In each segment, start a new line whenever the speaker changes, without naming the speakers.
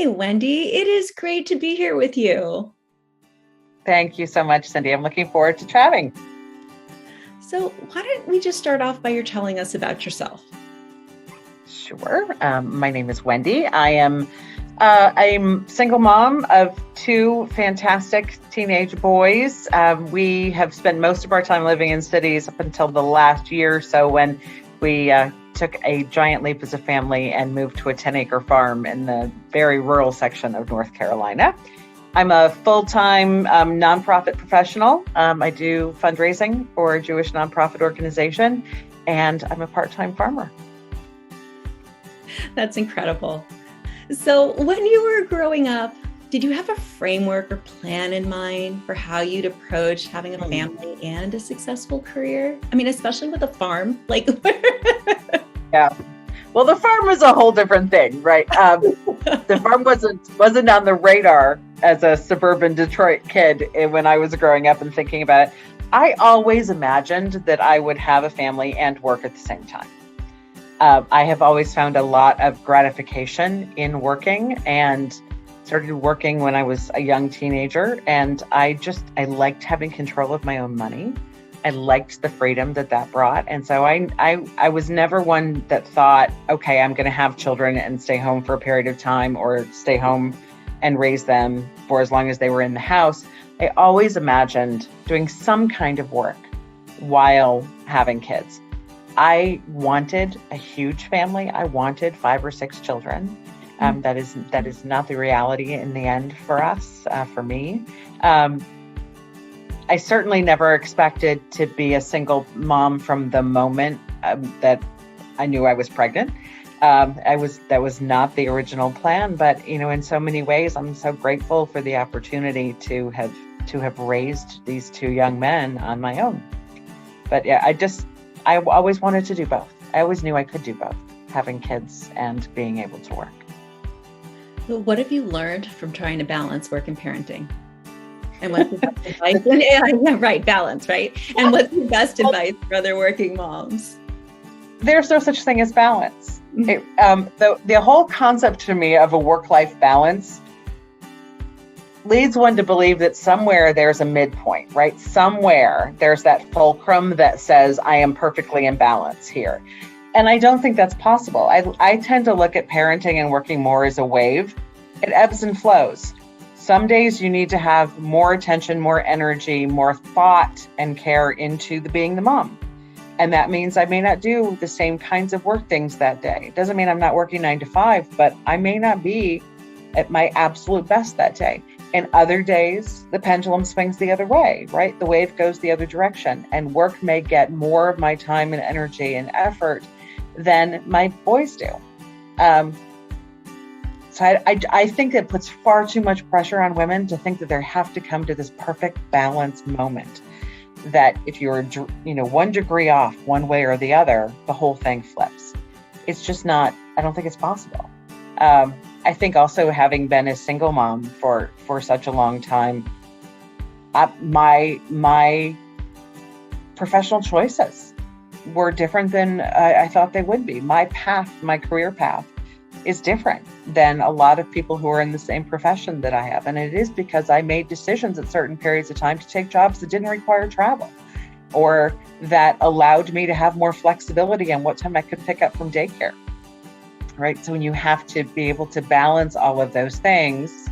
Hi, Wendy. It is great to be here with you.
Thank you so much, Cindy. I'm looking forward to chatting.
So, why don't we just start off by your telling us about yourself?
Sure. My name is Wendy. I'm single mom of two fantastic teenage boys. We have spent most of our time living in cities up until the last year or so when we took a giant leap as a family and moved to a 10-acre farm in the very rural section of North Carolina. I'm a full-time nonprofit professional. I do fundraising for a Jewish nonprofit organization, and I'm a part-time farmer.
That's incredible. So when you were growing up, did you have a framework or plan in mind for how you'd approach having a family and a successful career? I mean, especially with a farm,
Yeah. Well, the farm was a whole different thing, right? The farm wasn't on the radar as a suburban Detroit kid when I was growing up and thinking about it. I always imagined that I would have a family and work at the same time. I have always found a lot of gratification in working and started working when I was a young teenager. And I liked having control of my own money. I liked the freedom that brought. And so I was never one that thought, okay, I'm going to have children and stay home for a period of time or stay home and raise them for as long as they were in the house. I always imagined doing some kind of work while having kids. I wanted a huge family. I wanted 5 or 6 children. That is not the reality in the end for us, for me. I certainly never expected to be a single mom from the moment that I knew I was pregnant. That was not the original plan, but in so many ways, I'm so grateful for the opportunity to have raised these 2 young men on my own. But yeah, I always wanted to do both. I always knew I could do both, having kids and being able to work.
What have you learned from trying to balance work and parenting? And what's the best advice? Yeah, right, balance, right? And what's the best advice for other working moms?
There's no such thing as balance. The whole concept to me of a work-life balance leads one to believe that somewhere there's a midpoint, right? Somewhere there's that fulcrum that says, I am perfectly in balance here. And I don't think that's possible. I tend to look at parenting and working more as a wave. It ebbs and flows. Some days you need to have more attention, more energy, more thought and care into being the mom. And that means I may not do the same kinds of work things that day. It doesn't mean I'm not working 9 to 5, but I may not be at my absolute best that day. And other days, the pendulum swings the other way, right? The wave goes the other direction, and work may get more of my time and energy and effort than my boys do. So I think it puts far too much pressure on women to think that they have to come to this perfect balance moment. That if you're 1 degree off one way or the other, the whole thing flips. It's just not. I don't think it's possible. I think also having been a single mom for such a long time, my professional choices were different than I thought they would be. My career path is different than a lot of people who are in the same profession that I have. And it is because I made decisions at certain periods of time to take jobs that didn't require travel or that allowed me to have more flexibility on what time I could pick up from daycare. Right. So when you have to be able to balance all of those things,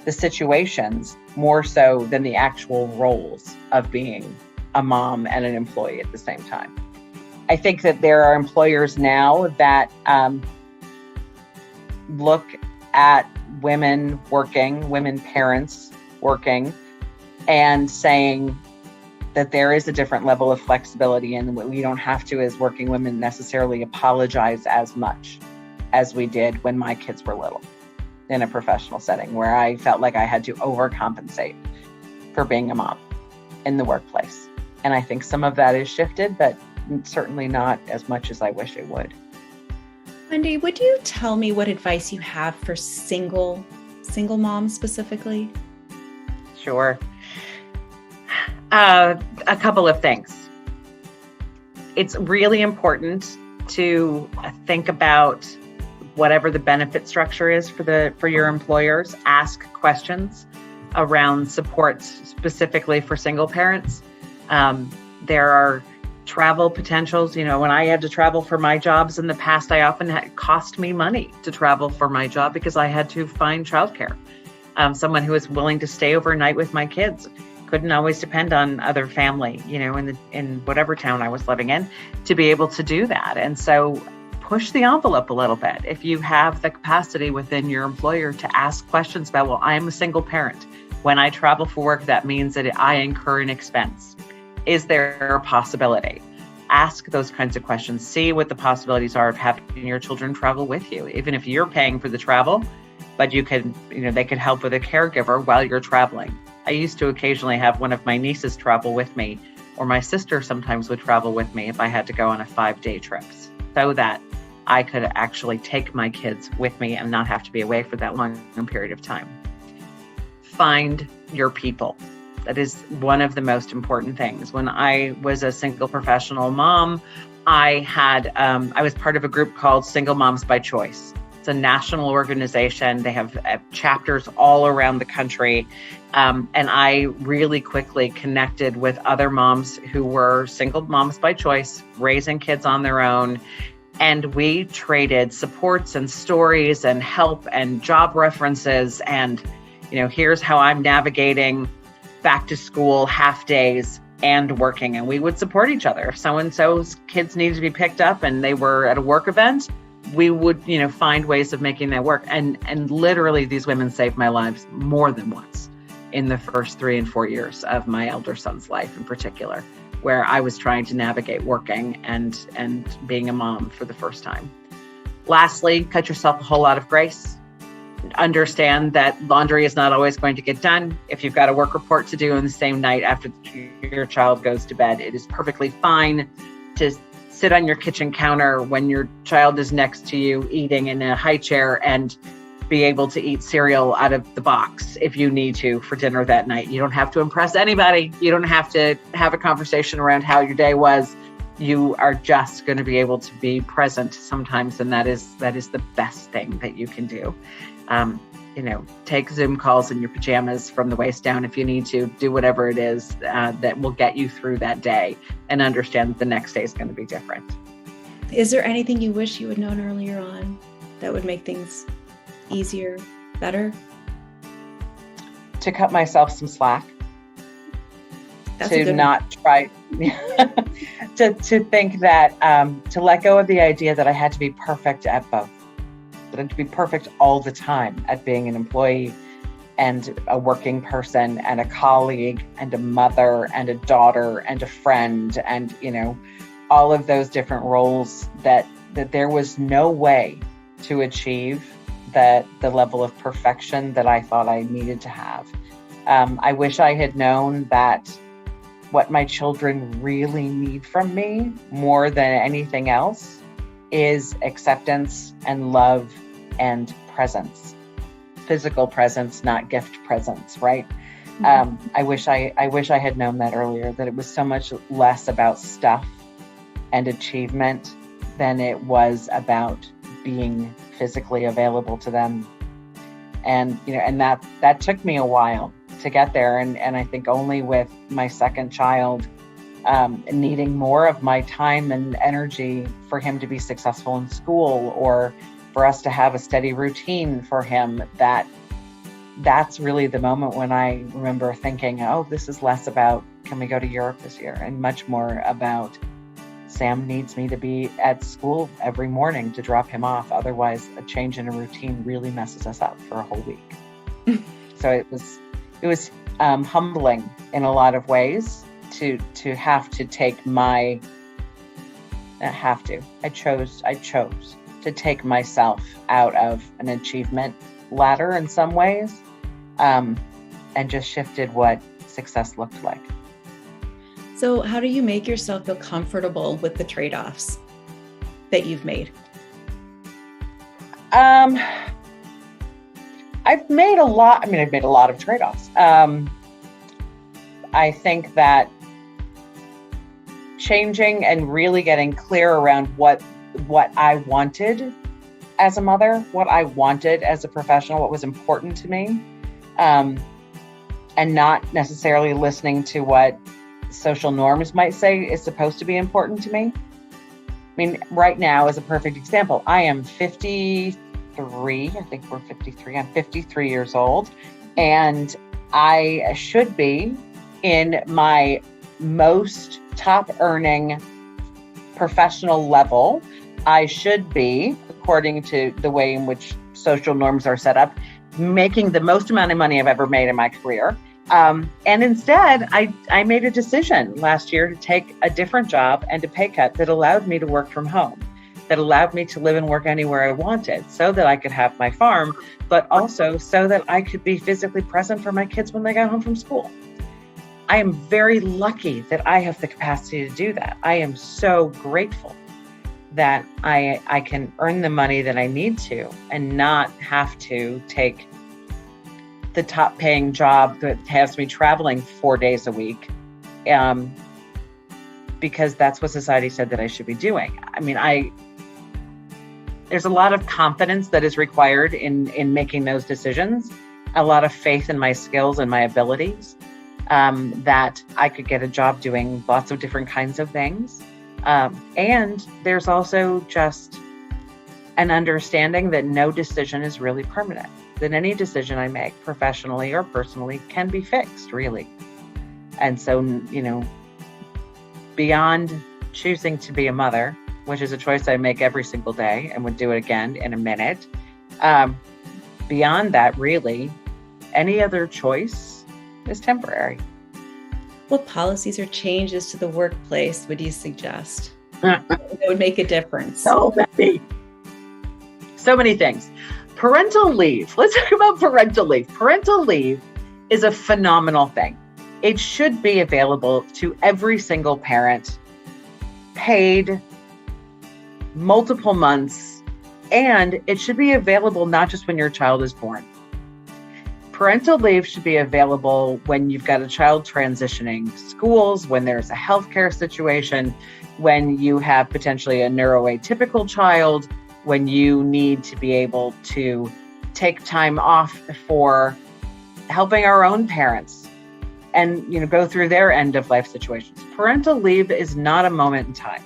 the situations more so than the actual roles of being a mom and an employee at the same time. I think that there are employers now that look at women working, women parents working, and saying that there is a different level of flexibility and we don't have to, as working women, necessarily apologize as much as we did when my kids were little in a professional setting where I felt like I had to overcompensate for being a mom in the workplace. And I think some of that is shifted, but certainly not as much as I wish it would.
Wendy, would you tell me what advice you have for single moms specifically?
Sure. A couple of things. It's really important to think about whatever the benefit structure is for your employers. Ask questions around supports specifically for single parents. There are travel potentials. When I had to travel for my jobs in the past, it cost me money to travel for my job because I had to find childcare. Someone who was willing to stay overnight with my kids. Couldn't always depend on other family, in whatever town I was living in, to be able to do that. And so push the envelope a little bit. If you have the capacity within your employer to ask questions about, well, I'm a single parent. When I travel for work, that means that I incur an expense. Is there a possibility? Ask those kinds of questions. See what the possibilities are of having your children travel with you, even if you're paying for the travel, but they could help with a caregiver while you're traveling. I used to occasionally have one of my nieces travel with me, or my sister sometimes would travel with me if I had to go on a 5-day trip, so that I could actually take my kids with me and not have to be away for that long period of time. Find your people. That is one of the most important things. When I was a single professional mom, I was part of a group called Single Moms by Choice. It's a national organization. They have chapters all around the country. And I really quickly connected with other moms who were single moms by choice, raising kids on their own. And we traded supports and stories and help and job references. And, here's how I'm navigating back to school, half days, and working. And we would support each other. If so-and-so's kids needed to be picked up and they were at a work event, we would, find ways of making that work. And literally these women saved my lives more than once in the first 3 and 4 years of my elder son's life in particular, where I was trying to navigate working and being a mom for the first time. Lastly, cut yourself a whole lot of grace. Understand that laundry is not always going to get done. If you've got a work report to do on the same night after your child goes to bed, it is perfectly fine to sit on your kitchen counter when your child is next to you eating in a high chair and be able to eat cereal out of the box if you need to for dinner that night. You don't have to impress anybody. You don't have to have a conversation around how your day was. You are just going to be able to be present sometimes, and that is the best thing that you can do. Take Zoom calls in your pajamas from the waist down if you need to. Do whatever it is that will get you through that day, and understand that the next day is going to be different.
Is there anything you wish you had known earlier on that would make things easier, better?
To cut myself some slack.
That's
to not try to think that to let go of the idea that I had to be perfect at both. That I had to be perfect all the time at being an employee and a working person and a colleague and a mother and a daughter and a friend and all of those different roles, that there was no way to achieve the level of perfection that I thought I needed to have. I wish I had known that what my children really need from me more than anything else is acceptance and love and presence. Physical presence, not gift presence, right? Mm-hmm. I wish I had known that earlier, that it was so much less about stuff and achievement than it was about being physically available to them. And that took me a while to get there. And I think only with my second child needing more of my time and energy for him to be successful in school, or for us to have a steady routine for him, that's really the moment when I remember thinking, oh, this is less about, can we go to Europe this year? And much more about, Sam needs me to be at school every morning to drop him off. Otherwise, a change in a routine really messes us up for a whole week. So it was humbling in a lot of ways to have to take I chose to take myself out of an achievement ladder in some ways, and just shifted what success looked like.
So how do you make yourself feel comfortable with the trade-offs that you've made?
I've made a lot of trade-offs. I think that changing and really getting clear around what I wanted as a mother, what I wanted as a professional, what was important to me, and not necessarily listening to what social norms might say is supposed to be important to me. I mean, right now is a perfect example. I am 53. I think we're 53. I'm 53 years old, and I should be in my most top earning professional level. I should be, according to the way in which social norms are set up, making the most amount of money I've ever made in my career. And instead, I made a decision last year to take a different job and a pay cut that allowed me to work from home, that allowed me to live and work anywhere I wanted, so that I could have my farm, but also so that I could be physically present for my kids when they got home from school. I am very lucky that I have the capacity to do that. I am so grateful that I can earn the money that I need to and not have to take the top paying job that has me traveling 4 days a week, because that's what society said that I should be doing. I mean, there's a lot of confidence that is required in making those decisions, a lot of faith in my skills and my abilities, that I could get a job doing lots of different kinds of things. And there's also just an understanding that no decision is really permanent, that any decision I make professionally or personally can be fixed, really. And so, beyond choosing to be a mother, which is a choice I make every single day and would do it again in a minute, beyond that, really, any other choice is temporary.
What policies or changes to the workplace would you suggest that would make a difference?
So many things. Parental leave. Let's talk about parental leave. Parental leave is a phenomenal thing. It should be available to every single parent, paid multiple months, and it should be available not just when your child is born. Parental leave should be available when you've got a child transitioning schools, when there's a healthcare situation, when you have potentially a neuroatypical child, when you need to be able to take time off for helping our own parents and go through their end of life situations. Parental leave is not a moment in time.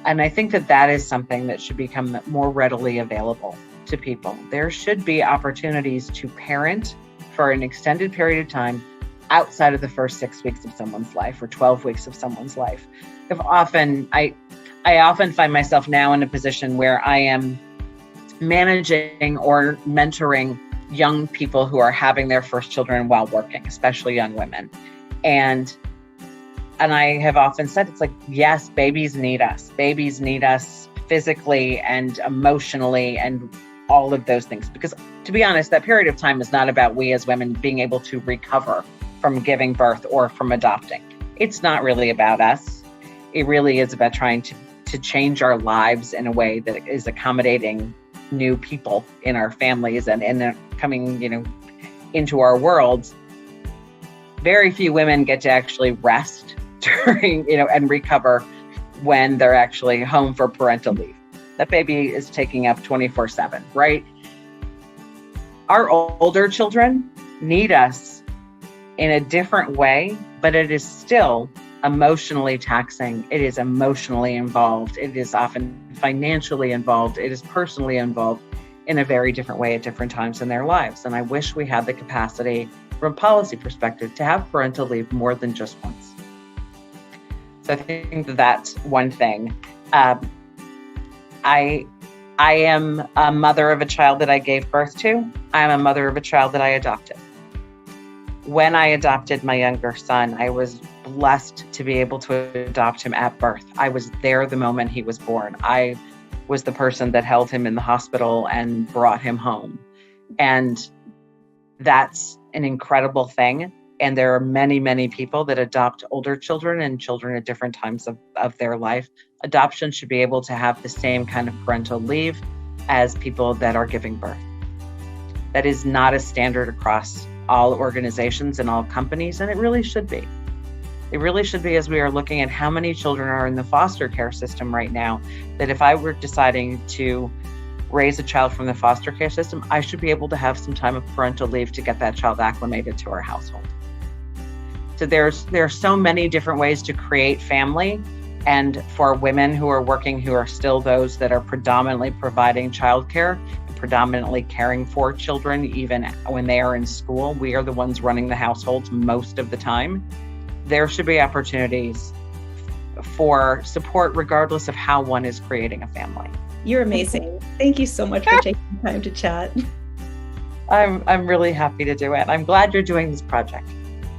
And I think that is something that should become more readily available to people. There should be opportunities to parent for an extended period of time outside of the first 6 weeks of someone's life or 12 weeks of someone's life. I often find myself now in a position where I am managing or mentoring young people who are having their first children while working, especially young women. And I have often said, it's like, yes, babies need us. Babies need us physically and emotionally and all of those things. Because to be honest, that period of time is not about we as women being able to recover from giving birth or from adopting. It's not really about us. It really is about trying to change our lives in a way that is accommodating new people in our families and coming, into our worlds. Very few women get to actually rest during, and recover when they're actually home for parental leave. That baby is taking up 24/7, right? Our older children need us in a different way, but it is still emotionally taxing. It is emotionally involved. It is often financially involved. It is personally involved in a very different way at different times in their lives. And I wish we had the capacity from a policy perspective to have parental leave more than just once. So I think that's one thing. I am a mother of a child that I gave birth to. I'm a mother of a child that I adopted. When I adopted my younger son, I was blessed to be able to adopt him at birth. I was there the moment he was born. I was the person that held him in the hospital and brought him home. And that's an incredible thing. And there are many, many people that adopt older children and children at different times of their life. Adoption should be able to have the same kind of parental leave as people that are giving birth. That is not a standard across all organizations and all companies, and it really should be. It really should be, as we are looking at how many children are in the foster care system right now, that if I were deciding to raise a child from the foster care system, I should be able to have some time of parental leave to get that child acclimated to our household. So there are so many different ways to create family. And for women who are working, who are still those that are predominantly providing childcare, predominantly caring for children, even when they are in school, we are the ones running the households most of the time. There should be opportunities for support regardless of how one is creating a family.
You're amazing. Thank you so much for taking the time to chat.
I'm really happy to do it. I'm glad you're doing this project.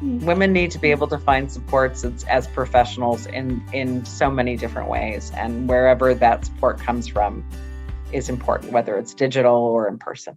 Women need to be able to find supports as professionals in so many different ways, and wherever that support comes from is important, whether it's digital or in person.